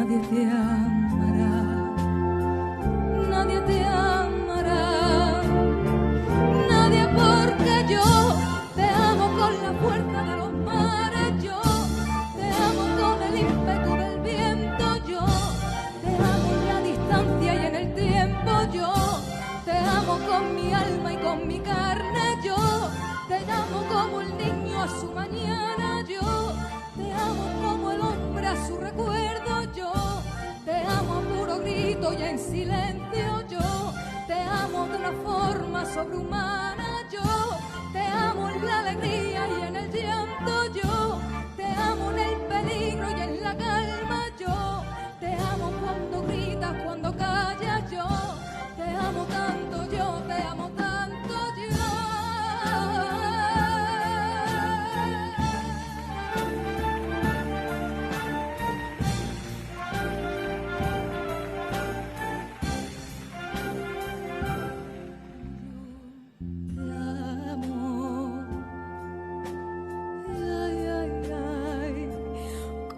nadie te amará, nadie te amará, nadie, porque yo te amo con la fuerza de los mares, yo te amo con el ímpetu del viento, yo te amo en la distancia y en el tiempo, yo te amo con mi alma y con mi carne, yo te amo como el niño a su mañana, yo te amo como el hombre a su recuerdo, yo te amo a puro grito y en silencio, yo te amo de una forma sobrehumana, yo te amo en la alegría y en el llanto, yo te amo en el peligro y en la calma, yo te amo cuando gritas, cuando callas, yo te amo tanto, yo te amo tanto, yo.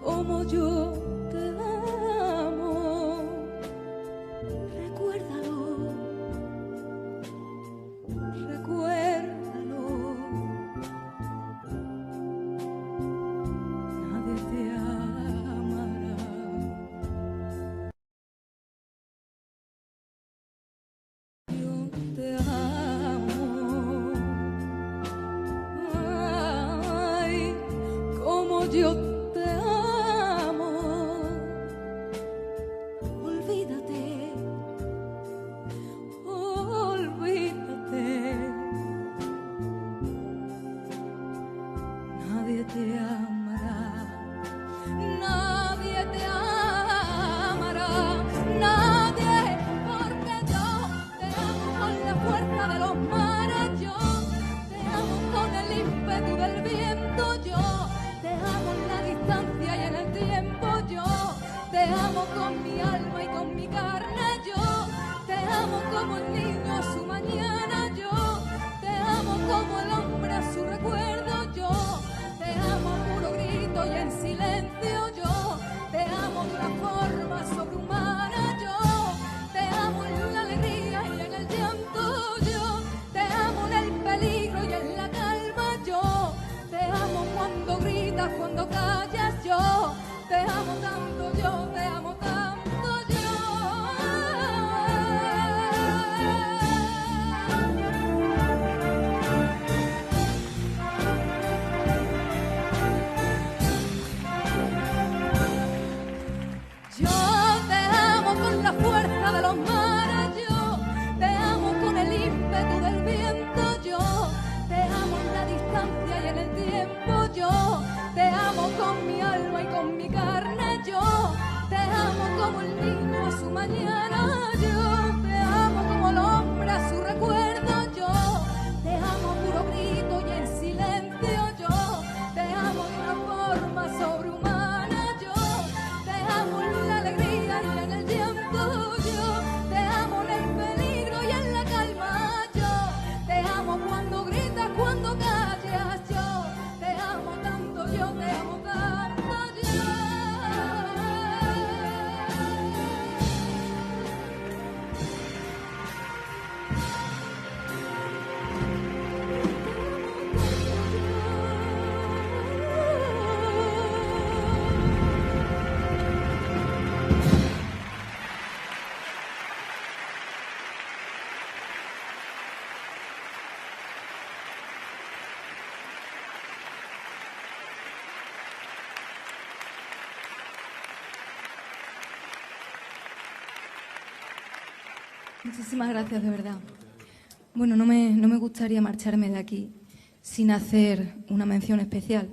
Como yo te amo, recuérdalo, recuérdalo. Nadie te amará. Yo te amo. Ay, como yo te amo. Olvídate, olvídate. Nadie te amará, nadie te amará, nadie, porque yo te amo con la fuerza de los mares, yo te amo con el ímpetu del viento, yo te amo en la distancia y en el tiempo, yo te amo con mi alma y con mi carne, yo te amo como el niño a su mañana, yo te amo como el hombre a su recuerdo, yo te amo a puro grito y en silencio, yo te amo de una forma sobrehumana, yo te amo en la alegría y en el llanto, yo te amo en el peligro y en la calma, yo te amo cuando gritas, cuando callas, yo te amo tanto, yo te amo tanto, yo. Yo te amo con la fuerza de los mares, yo te amo con el ímpetu del viento, yo te amo en la distancia y en el tiempo, yo te amo con mi alma y con mi carne, yo te amo como el niño a su mañana, yo te amo como el hombre a su recuerdo, yo te amo a puro grito y en silencio, yo te amo de una forma sobrehumana, yo te amo en la alegría y en el llanto, yo te amo en el peligro y en la calma, yo te amo cuando gritas, cuando callas, yo te amo tanto, yo te amo tanto, yo. Muchísimas gracias, de verdad. Bueno, no me gustaría marcharme de aquí sin hacer una mención especial,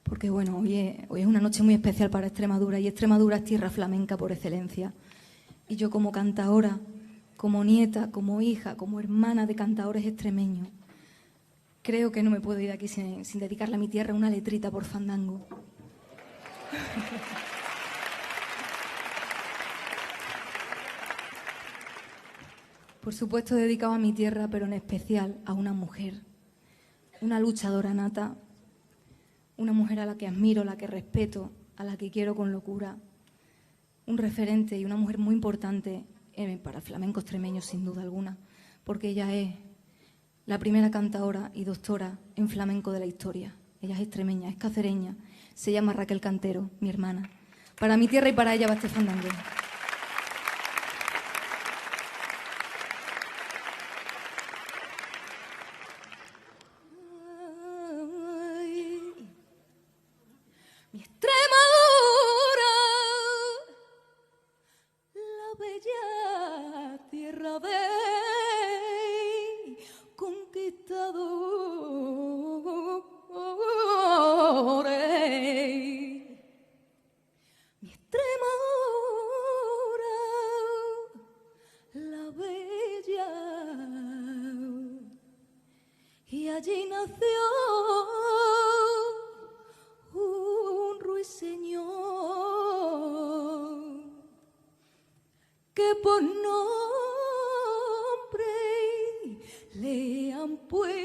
porque bueno, hoy es una noche muy especial para Extremadura, y Extremadura es tierra flamenca por excelencia. Y yo, como cantaora, como nieta, como hija, como hermana de cantaores extremeños, creo que no me puedo ir de aquí sin dedicarle a mi tierra una letrita por fandango. Por supuesto, dedicado a mi tierra, pero en especial a una mujer, una luchadora nata, una mujer a la que admiro, a la que respeto, a la que quiero con locura, un referente y una mujer muy importante para el flamenco extremeño, sin duda alguna, porque ella es la primera cantadora y doctora en flamenco de la historia. Ella es extremeña, es cacereña, se llama Raquel Cantero, mi hermana. Para mi tierra y para ella va este fandango. Mi Extremadura, la bella tierra de conquistadores. Mi Extremadura, la bella, y allí nació un ruiseñor que por nombre le han puesto